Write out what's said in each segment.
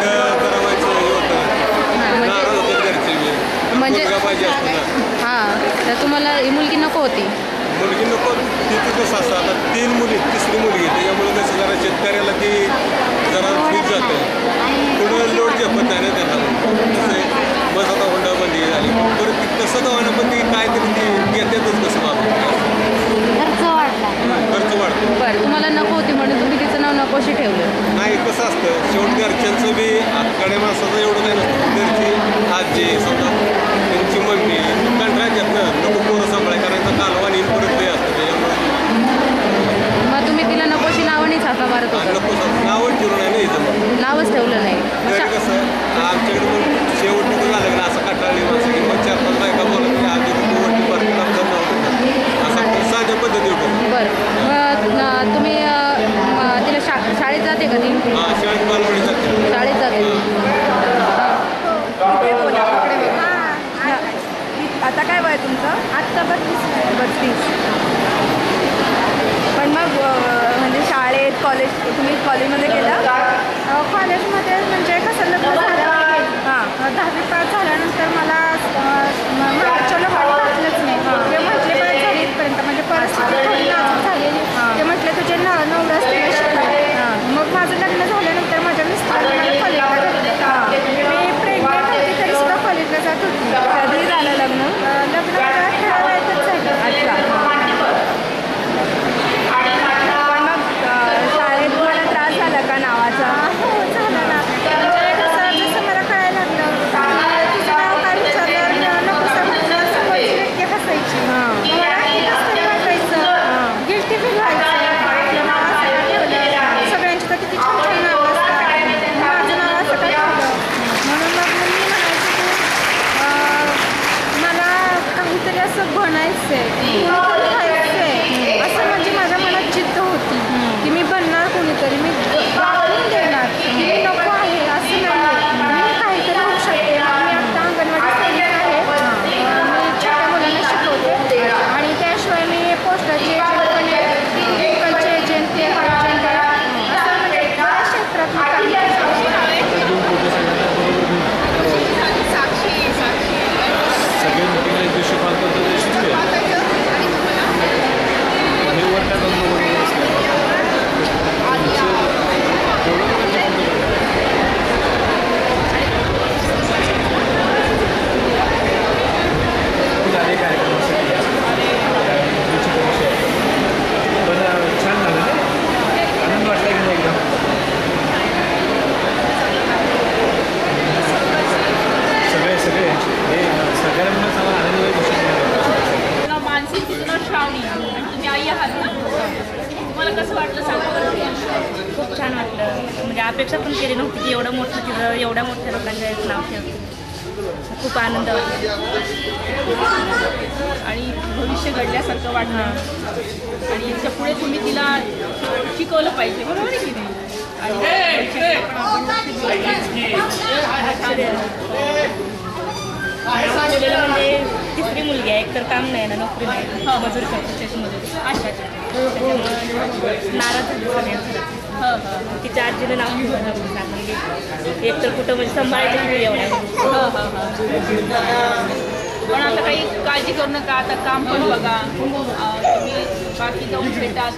जरा व्हायचं हे होतं, नाराज होतं घरचे म्हणजे पाहिजे असतं. हां, तर तुम्हाला ही मुलगी नको होती? मुलगी नको तिथे कसं असतं, आता 3 मुली, तिसरी मुलगी, त्याच्यामुळे कसं जरा शेतकऱ्याला ती जरा फीट जातं, थोडं लोड झेपत नाही ना त्यांना. कसं बस आता हुंडाबंदी झाली परत ती कसं का पण ती काय तरी ती घेतातच कसं खर्च वाढतो. बरं, तुम्हाला नको होती म्हणून तुम्ही तिचं नाव नकोशी ठेवलं? नाही, कसं असतं शेवट घरच्यांचं बी कडे माणसाचं एवढं काही नसतं. घरची आजी समजा त्यांची मम्मी कंटाळतात ना, नको पोरं सांभाळाय करायचं कालवा नेऊन परत ते असतं. त्याच्यामुळे मग तुम्ही तिला नकोशी नावानेच हाका मारत होता? नको नावच ठेवलं नाही ना इथं, नावच ठेवलं नाही. घरी कसं आमच्याकडे मग शेवट नको झालं ना, असं कंटाळली माणसं की मग 4-5 बायका बोलत की आधी नको वरती पार्टी आमचं नाव ठेवलं असं साध्या पद्धती होतं. बरं, मग तुम्ही तिला शाळेत जाते का ती? हां, शाळेत बालवाडी जाते. शाळेत जाते. आता काय वय तुमचं? आत्ता 32. पण मग म्हणजे शाळेत कॉलेज तुम्ही कॉलेजमध्ये केलं? कॉलेजमध्ये म्हणजे कसं लग्न झालं, हां 10वी पास झाल्यानंतर मला चलो घातलंच नाही. ते म्हटले परत झाली इथपर्यंत म्हणजे परिस्थिती थोडी नाजूक झालेली. ते म्हटले तुझे नवराच तुला शिकले. मग माझं लग्न झाल्यानंतर माझ्या मिस्टरांनी मला कॉलेजला घातलं. मी प्रेग्नेंट होती तरी सुद्धा कॉलेजला जात होती. कधी झालं लग्न? लग्न मला 18 वयातच झालं. अच्छा. पण मग शाळेत तुम्हाला त्रास झाला का नावाचा? हो, झालं ना. म्हणजे कसं जसं मला कळायला लागलं तुझं नाव काय विचारल्यावर नको समजलं, समोरची व्यक्ती हसायची. मला कसं तरी वाटायचं, गिल्टी फील व्हायचं. आपलं नाव असं का ठेवलं, सगळ्यांची तर किती छान छान नाव असतात, माझं नाव असं का ठेवलं. म्हणून मग मी म्हणायचं की मला काहीतरी असं बनायचं आहे, कोणीतरी व्हायचं आहे, असं म्हणजे माझ्या मनात जिद्द होती की मी बनणार कोणीतरी, मी दाखवून देणार की मी नको आहे असं नाही, मी काहीतरी होऊ शकते. मी आता अंगणवाडी सेविका आहे, मी छोट्या मुलांना शिकवते आणि त्याशिवाय मी पोस्टाचे एजंट पण आहे, लोकलचे एजंट, एजंट आहे, असं म्हणजे त्या क्षेत्रात मी काम सगळे मिटिंगला दिवशी पाहतो तर छान झालं ना, आनंद वाटला की नाही एकदम. सगळे हे सगळ्यांना चांगला आनंद मानसिक तिथून श्रावणी आणि तुम्ही आई आहात ना, तुम्हाला कसं वाटलं सांगा? खूप छान वाटलं. म्हणजे अपेक्षा पण केली नव्हती की एवढं मोठं तिथं एवढ्या मोठ्या लोकांच्या नाव ठेवते. खूप आनंद वाटला आणि भविष्य घडल्यासारखं वाटलं आणि याच्या पुढे तुम्ही तिला शिकवलं पाहिजे, बरोबर आहे की नाही? मुलीला म्हणजे तिसरी मुलगी आहे, एक तर काम नाही ना, नोकरी नाही, मजुरी करतो शेतीमध्ये. अच्छा. त्याच्यामुळं नाराज झाली सगळ्या. तिच्या आजीनं नाव घेऊन एक तर कुठं म्हणजे सांभाळायचं नाही एवढ्या. पण आता काही काळजी करू नका, आता काम पण बघा, तुम्ही बाकी जाऊन भेटा.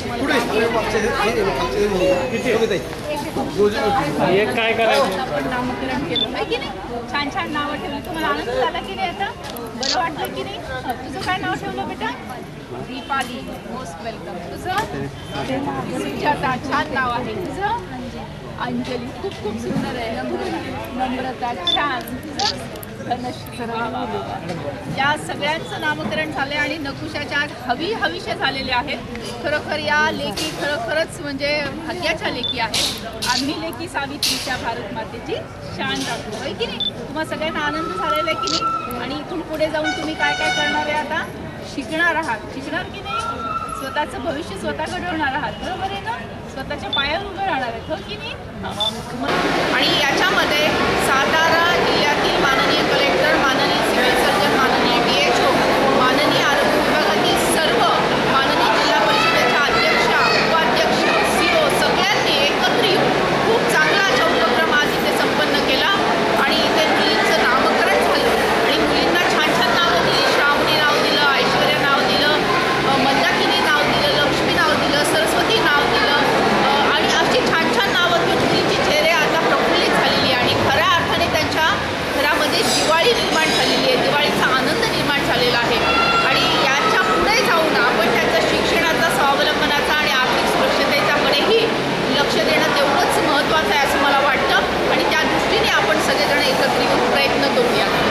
काय करायचं आपण नामकरण केलं आहे की नाही, छान छान नावं ठेवली. तुम्हाला आनंद झाला की नाही? आता बरं वाटलं की नाही? तुझं काय नाव ठेवलं बेटा? Deepali, most welcome. तुझं सुजाता, छान नाव आहे. तुझं अंजली, खूप खूप सुंदर आहे. नम्रता, छान. तुझं धनश्री. या सगळ्यांचं नामकरण झालं आणि नकुशाच्या आज हवीशे झालेले आहेत. खरोखर या लेकी खरोखरच म्हणजे भाग्याच्या लेकी आहेत. आम्ही लेकी सावित्रीच्या भारत मातेची शान दाखवू, आहे की नाही? तुम्हाला सगळ्यांना आनंद झालेला आहे की नाही? आणि इथून पुढे जाऊन तुम्ही काय काय करणार आहे? आता शिकणार आहात, शिकणार की नाही? स्वतःचं भविष्य स्वतः घडवणार आहात, बरोबर आहे ना? स्वतःच्या पायावर उभं राहणार आहेत, हो की नाही? आणि याच्यामध्ये सातारा जिल्ह्यातील माननीय कलेक्टर, माननीय सिव्हिल सर्जन, माननीय DHO, माननीय आरोग्य विभागातील सर्व, माननीय जिल्हा परिषदेच्या अध्यक्षा, उपाध्यक्ष, CO सगळ्यांनी एकत्र येऊन खूप चांगला असा उपक्रम आज इथे संपन्न करूया